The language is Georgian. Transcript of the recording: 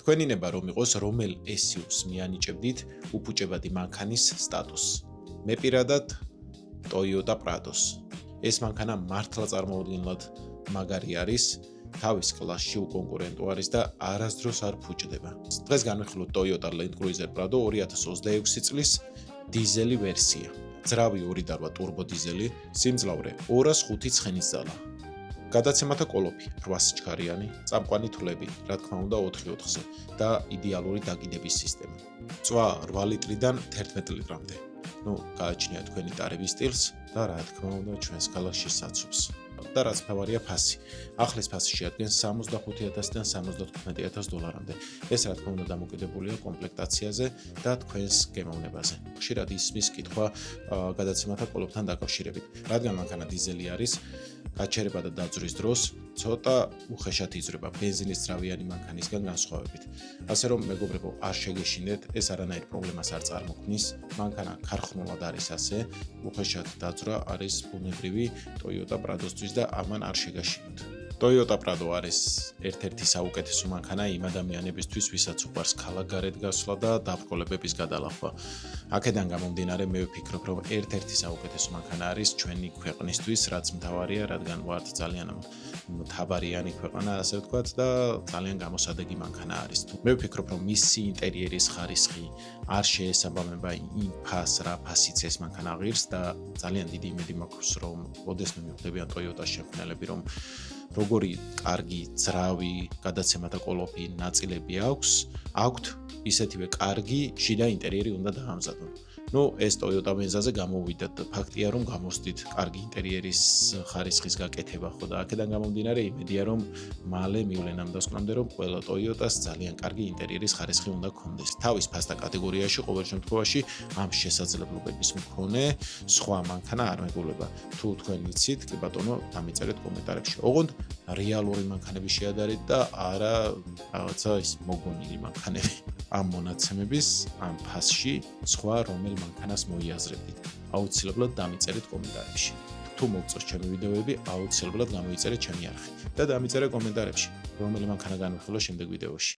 თქვენინება რომ იყოს რომელ SUV-ს მიანიჭებდით უფუჭებადი მანქანის სტატუსს. მე პირადად Toyota Prados. ეს მანქანა მართლა წარმოუდგენლად მაგარი არის, თავის კლასში უკონკურენტო არის და არასდროს არ ფუჭდება. დღეს განვიხილოთ Toyota Land Cruiser Prado 2026 წლის დიზელი ვერსია. ძრავი 2.8 ტურბო დიზელი, სიმძლავრე 205 ცხენის ძალა. გადაცემათა კოლოფი 8 სიჩქარიანი, წამყვანი თვლები, რა თქმა უნდა 4/4-ზე და იდეალური დაკიდების სისტემა. წვა 8 ლიტრიდან 11 ლიტრამდე. გააჩნია თქვენი ტარების სტილს და რა თქმა უნდა ჩვენს ქალაქში საცობს. და რაც მთავარია ფასი. ახლის ფასი შეადგენს $65,000-დან $75,000-მდე. ეს რა თქმა უნდა დამოკიდებულია კომპლექტაციაზე და თქვენს გემოვნებაზე. ხშირად ისმის კითხვა გადაცემათა კოლოფთან დაკავშირებით. რადგან მანქანა დიზელი არის, გაჩერება და დაძვრის დროს ცოტა უხეშად იზრდება ბენზინის ძრავიანი მანქანისგან განსხვავებით. ასე რომ მეგობრებო, არ შეგეშინდეთ, ეს არანაირ პრობლემას არ წარმოქმნის. მანქანა ქარხნულად არის ასე, უხეშად დაძვრა არის ბუნებრივი Toyota Prados-თვის და ამან არ შეგაშინოთ. Toyota Prado არის ერთ-ერთი საუკეთესო მანქანა იმ ადამიანებისთვის, ვისაც უყვარს ქალაქგარეთ გასვლა და დაბრკოლებების გადალახვა. აქედან გამომდინარე, მე ვფიქრობ, რომ ერთ-ერთი საუკეთესო მანქანა არის ჩვენი ქვეყნისთვის, რაც მთავარია, რადგან ვართ ძალიან მთავარიანი ქვეყანა, ასე ვთქვათ, და ძალიან გამოსადეგი მანქანა არის. მე ვფიქრობ, რომ მისი ინტერიერის ხარისხი არ შეესაბამება იმ ფასს, რა ფასიც ეს მანქანა ღირს და ძალიან დიდი იმედი მაქვს, რომ ოდესმე მივხვდებიან Toyota-ს შემქმნელები, რომ როგორი კარგი, ძრავი, გადაცემათა კოლოფი ნაწილები აქვთ, ისეთივე კარგი შიდა ინტერიერი უნდა დაამზადონ. ეს Toyota Venza-ზე გამოვიდათ და ფაქტია, რომ გამოსდით კარგი ინტერიერის ხარისხის გაკეთება, ხო და აქედან გამომდინარე იმედია, რომ მალე მივლენ ამ დასკვნამდე, რომ ყველა Toyota-ს ძალიან კარგი ინტერიერის ხარისხი უნდა ჰქონდეს. თავის ფასთა კატეგორიაში ყოველ შემთხვევაში ამ შესაძლებლობების მქონე სხვა მანქანა არ მეგობრება. თუ თქვენ იცით, კი ბატონო, დამიწერეთ კომენტარებში. ოღონდ რეალური მანქანები შეადარეთ და არა რაღაცა ის მოგონილი მანქანები. ამ მონაცემების ამ ფასში სხვა რომელ მანქანას მოიაზრებდით. აუცილებლად დამიწერეთ კომენტარებში. თუ მოგწონს ჩემი ვიდეოები, აუცილებლად გამოიწერეთ ჩემი არხი და დამიწერეთ კომენტარებში, რომელი მანქანა განვიხილო შემდეგ ვიდეოში.